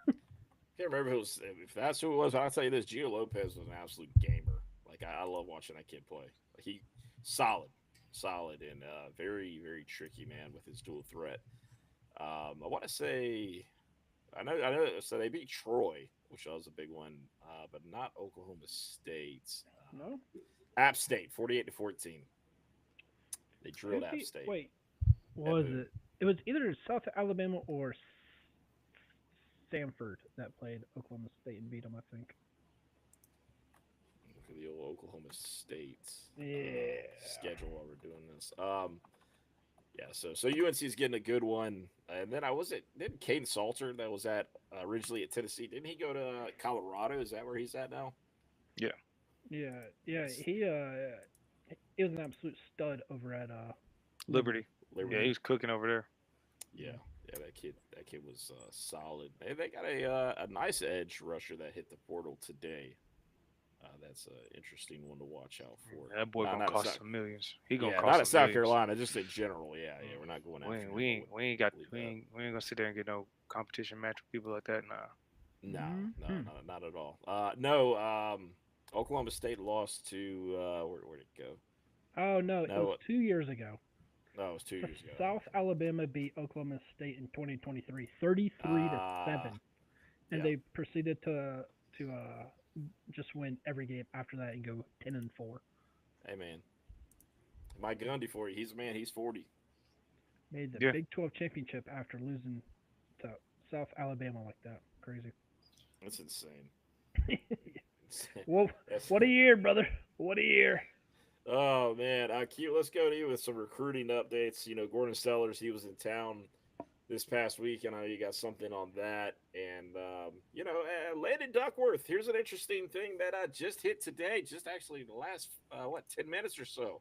Can't remember if that's who it was. I'll tell you this: Gio Lopez was an absolute gamer. Like I love watching that kid play. Like he solid, solid, and very very tricky man with his dual threat. I want to say I know. So they beat Troy, which was a big one, but not Oklahoma State. no, App State, 48-14. They drilled App State wait, at was Boone. it? It was either South Alabama or Samford that played Oklahoma State and beat them. I think. Look at the old Oklahoma State Yeah. schedule while we're doing this. Yeah, so UNC's getting a good one, and then I was it. Didn't Caden Salter that was at originally at Tennessee? Didn't he go to Colorado? Is that where he's at now? Yeah. Yeah, yeah. Yes, He was an absolute stud over at Liberty. Liberty. Yeah, Liberty. he's cooking over there. Yeah, yeah. That kid was solid. They got a nice edge rusher that hit the portal today. That's an interesting one to watch out for. That boy gonna Not a cost South, some millions. He gonna yeah, cost not a some South millions. Carolina, just in general. Yeah, yeah. We're not going We after ain't, him. we I ain't, we ain't got, believe we that. ain't, we ain't gonna sit there and get no competition match with people like that. Nah. No, no, Hmm. no, not at all. No, Oklahoma State lost to where'd it go? Oh no, it was No, 2 years ago. no, it was 2 years ago. South Alabama beat Oklahoma State in 2023, 33 to Ah, 7, and yeah. they proceeded to just win every game after that and go 10-4. Hey man, Mike Gundy for you. He's a man. He's 40. Made the Yeah. Big 12 championship after losing to South Alabama like that. Crazy. That's insane. Well, That's, what a year, brother. What a year. oh man, Q. Let's go to you with some recruiting updates. Gordon Sellers. He was in town this past week, and I know you got something on that. And Landon Duckworth. Here's an interesting thing that just hit today. Just actually the last 10 minutes or so.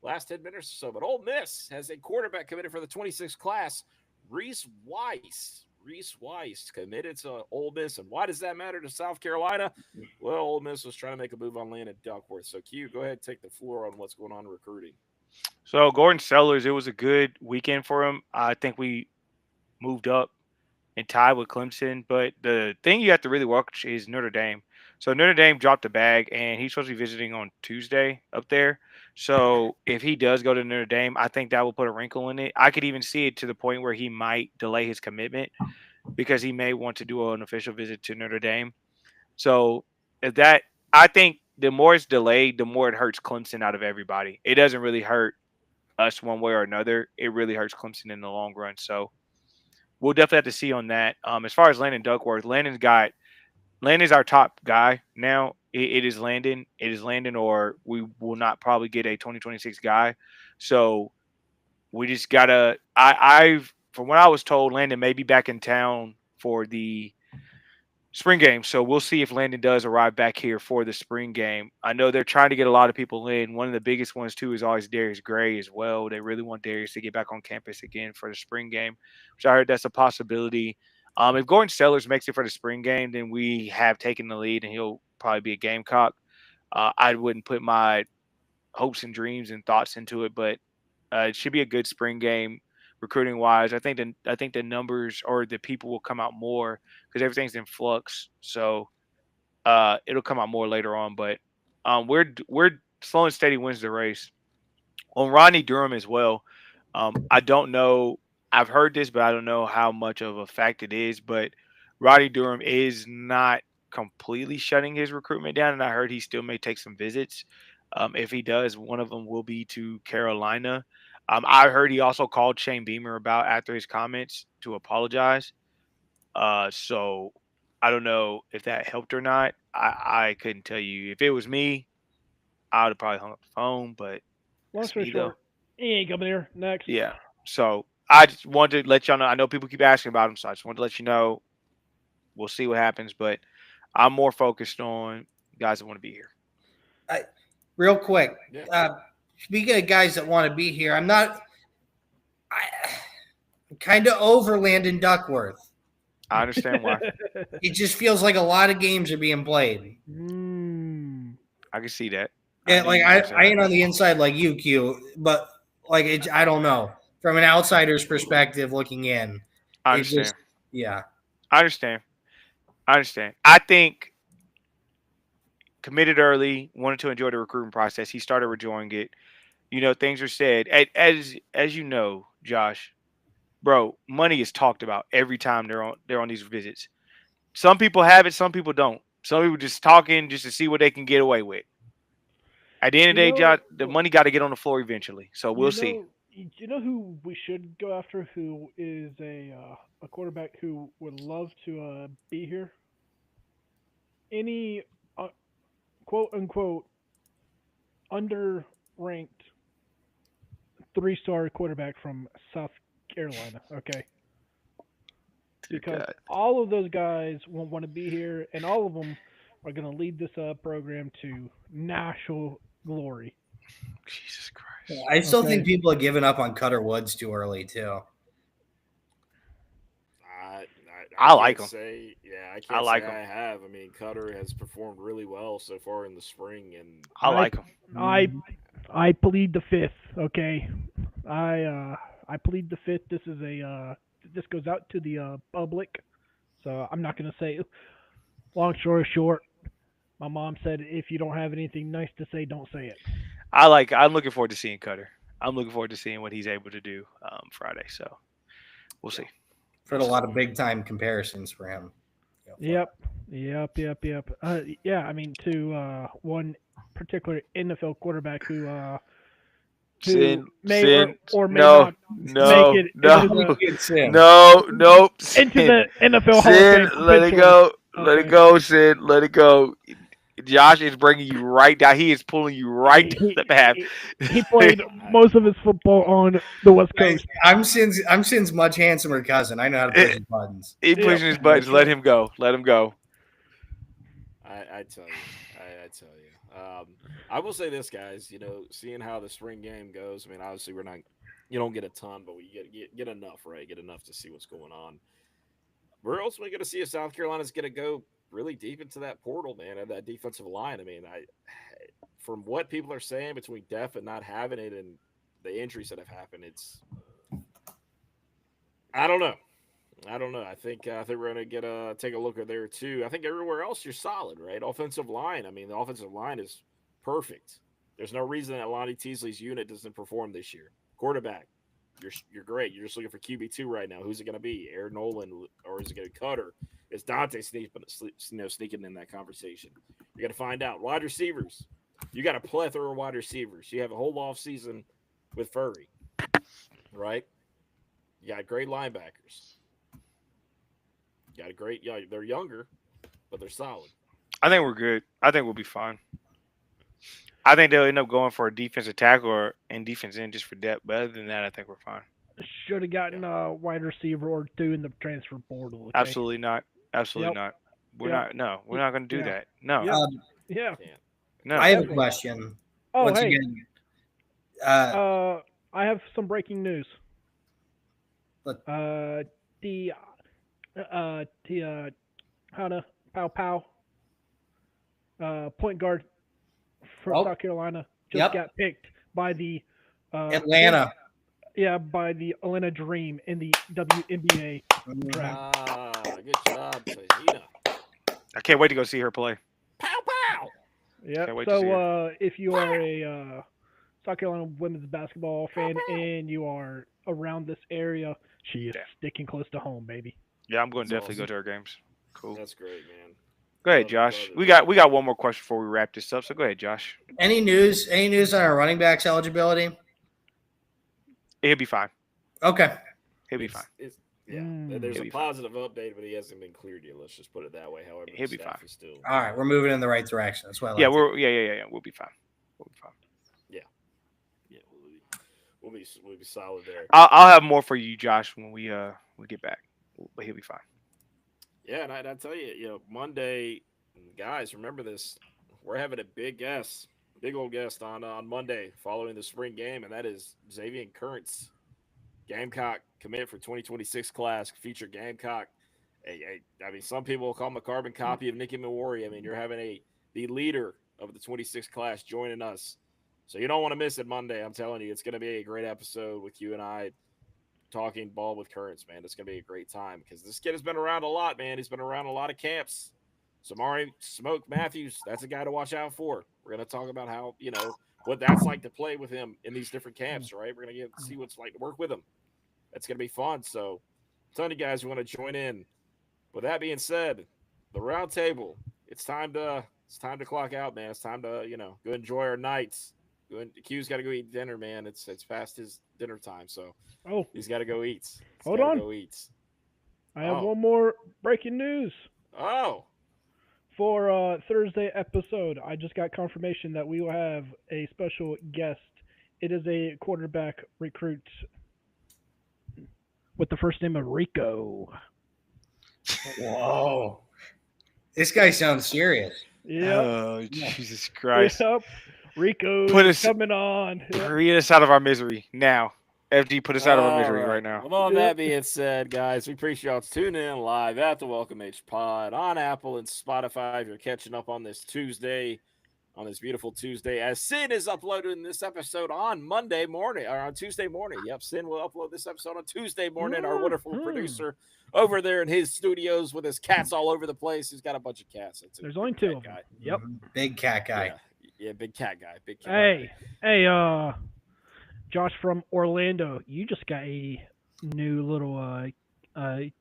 Last 10 minutes or so. But Ole Miss has a quarterback committed for the 26th class, Reese Weiss. Reese Weiss committed to Ole Miss. And why does that matter to South Carolina? Well, Ole Miss was trying to make a move on Landon Duckworth. So, Q, go ahead and take the floor on what's going on in recruiting. So Gordon Sellers, it was a good weekend for him. I think we moved up and tied with Clemson. But the thing you have to really watch is Notre Dame. So Notre Dame dropped the bag, and he's supposed to be visiting on Tuesday up there. So if he does go to Notre Dame, I think that will put a wrinkle in it. I could even see it to the point where he might delay his commitment because he may want to do an official visit to Notre Dame. So if that, I think the more it's delayed, the more it hurts Clemson out of everybody. It doesn't really hurt us one way or another. It really hurts Clemson in the long run. So we'll definitely have to see on that. As far as Landon Duckworth, Landon's our top guy now. It is Landon. It is Landon, or we will not probably get a 2026 guy. So we just gotta. I've from what I was told, Landon may be back in town for the spring game. So we'll see if Landon does arrive back here for the spring game. I know they're trying to get a lot of people in. One of the biggest ones too is always Darius Gray as well. They really want Darius to get back on campus again for the spring game, which I heard that's a possibility. If Gordon Sellers makes it for the spring game, then we have taken the lead, and he'll probably be a Gamecock. I wouldn't put my hopes and dreams and thoughts into it, but it should be a good spring game recruiting wise. I think the numbers or the people will come out more because everything's in flux. So it'll come out more later on. But we're slow and steady wins the race on Rodney Durham as well. I don't know. I've heard this, but I don't know how much of a fact it is. But Rodney Durham is not completely shutting his recruitment down, and I heard he still may take some visits. If he does, one of them will be to Carolina. I heard he also called Shane Beamer about after his comments to apologize. So I don't know if that helped or not. I couldn't tell you. If it was me, I would have probably hung up the phone. But Long that's story me though. short, he ain't coming here. Next. Yeah. So I just wanted to let y'all know. I know people keep asking about him, so I just wanted to let you know. We'll see what happens, but I'm more focused on guys that want to be here. Real quick, Yeah. speaking of guys that want to be here, I'm kind of over Landon Duckworth. I understand why. It just feels like a lot of games are being played. I can see that. Yeah, like I ain't on the inside like you, Q, but like I don't know. From an outsider's perspective looking in, I it understand. just yeah. I understand. I think committed early, wanted to enjoy the recruiting process. He started enjoying it. You know, things are said. As you know, Josh, bro, money is talked about every time they're on these visits. Some people have it, some people don't. Some people just talking just to see what they can get away with. At the end of the day, Josh, the money got to get on the floor eventually. So we'll see. You know who we should go after? Who is a quarterback who would love to be here? Any quote unquote underranked 3-star quarterback from South Carolina. Okay, because God. all of those guys want to be here, and all of them are going to lead this program to national glory. Jesus Christ. I still Okay. think people are giving up on Cutter Woods too early too. I like can't him. say, yeah, I I can't like say him. I have. I mean, Cutter has performed really well so far in the spring, and I like him. I plead the fifth. Okay, I plead the fifth. This is this goes out to the public, so I'm not going to say. Long story short, my mom said if you don't have anything nice to say, don't say it. I'm looking forward to seeing Cutter. I'm looking forward to seeing what he's able to do Friday. So we'll see. I've heard a lot of big time comparisons for him. Yep. Yeah, I mean, to one particular NFL quarterback who may or may not make it into the NFL Hall of Fame. Let it go. Let it go, Sid. Let it go. Josh is bringing you right down. He is pulling you right to the path. He played most of his football on the West Coast. I'm Sin's much handsomer cousin. I know how to push his buttons. He pushing his buttons. Let him go. Let him go. I tell you, I tell you. I will say this, guys. You know, seeing how the spring game goes. I mean, obviously we're not. You don't get a ton, but we get enough, right? Get enough to see what's going on. We're ultimately going to see if South Carolina's going to go really deep into that portal, man, and that defensive line. I mean, from what people are saying between depth and not having it, and the injuries that have happened, I don't know. I think we're gonna take a look at there too. I think everywhere else you're solid, right? Offensive line. I mean, the offensive line is perfect. There's no reason that Lonnie Teasley's unit doesn't perform this year. Quarterback, you're great. You're just looking for QB2 right now. Who's it gonna be? Aaron Nolan, or is it gonna be Cutter? Is Dante sneaking in that conversation? You got to find out. Wide receivers. You got a plethora of wide receivers. You have a whole off season with Furry, right? You got great linebackers. You got a great. Yeah, they're younger, but they're solid. I think we're good. I think we'll be fine. I think they'll end up going for a defensive tackle and defense end just for depth. But other than that, I think we're fine. Should have gotten a wide receiver or two in the transfer portal. Okay? Absolutely not. Absolutely not. We're not. No, we're not going to do that. No. Yeah. No. I have a question. Oh, Once hey. again, I have some breaking news. Look. The Hana Pow point guard for South Carolina just got picked by the Atlanta. By the Atlanta Dream in the WNBA draft. Good job, Tahina. I can't wait to go see her play. Pow pow. Yeah. So if you are a South Carolina women's basketball fan and you are around this area, she is sticking close to home, baby. Yeah, I'm going to definitely go to her games. Cool. That's great, man. Go ahead, Josh. We got one more question before we wrap this up. So go ahead, Josh. Any news on our running backs eligibility? He'll be fine. Okay. He'll be fine. There's a positive update, but he hasn't been cleared yet. Let's just put it that way. However, he'll be fine. Still... All right, we're moving in the right direction. That's why. We'll be fine. We'll be fine. Yeah. we'll be solid there. I'll have more for you, Josh, when we get back. But he'll be fine. Yeah, and I tell you, Monday, guys, remember this. We're having a big old guest on Monday following the spring game, and that is Xavier Currents, Gamecock commit for 2026 class, feature Gamecock. I mean, some people will call him a carbon copy of Nicky Mawari. I mean, you're having the leader of the 26 class joining us. So you don't want to miss it Monday. I'm telling you, it's going to be a great episode with you and I talking ball with Currents, man. It's going to be a great time because this kid has been around a lot, man. He's been around a lot of camps. Samari Smoke Matthews, that's a guy to watch out for. We're going to talk about how, what that's like to play with him in these different camps, right? We're going to see what it's like to work with him. That's going to be fun. So, a ton of you guys want to join in. With that being said, the round table, it's time to clock out, man. It's time to, go enjoy our nights. Q's got to go eat dinner, man. It's past his dinner time, so he's got to go eat. Hold on. Go eat. I have one more breaking news. Oh. For Thursday episode, I just got confirmation that we will have a special guest. It is a quarterback recruit with the first name of Rico. Whoa. This guy sounds serious. Yeah. Oh, Jesus Christ. Yep. Rico coming on. Get us out of our misery now. FD, put us out of our misery right now. Well, all that being said, guys, we appreciate y'all tuning in live at the Welcome H Pod on Apple and Spotify. If you're catching up on this Tuesday, on this beautiful Tuesday, as Sin is uploading this episode on Monday morning, or on Tuesday morning. Yep, Sin will upload this episode on Tuesday morning. Our wonderful producer over there in his studios with his cats all over the place. He's got a bunch of cats. There's only two of them. Yep. Big cat guy. Yeah, big cat guy. Big cat guy. Josh from Orlando, you just got a new little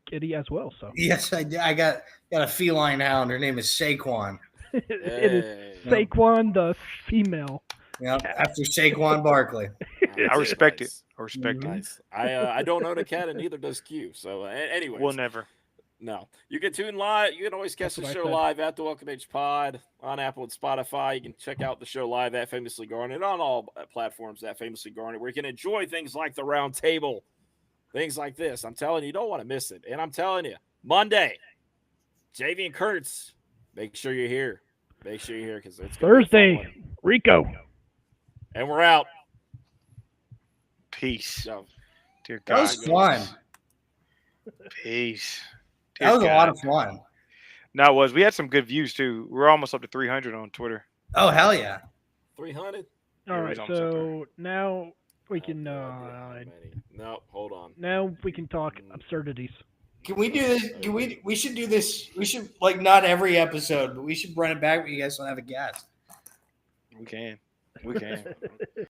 kitty as well. So yes, I got a feline hound. Her name is Saquon. It is Saquon the female. Yep, after Saquon Barkley. I respect it. I respect it. I don't own a cat, and neither does Q. So anyway, we'll never. No, you can tune live. You can always catch the show live at the Welcome H Pod on Apple and Spotify. You can check out the show live at Famously Garnet on all platforms at Famously Garnet, where you can enjoy things like the round table, things like this. I'm telling you, you don't want to miss it. And I'm telling you, Monday, JV and Kurtz, make sure you're here. Make sure you're here because it's Thursday, Rico. And we're out. Peace. So, dear God. That was fun. Peace. That was a lot of fun. No, it was. We had some good views too. We're almost up to 300 on Twitter. Oh, hell yeah. 300? All right, so now we can no, hold on. Now we can talk absurdities. Can we do this? We should do this. We should, like, not every episode, but we should run it back when you guys don't have a guest. We can.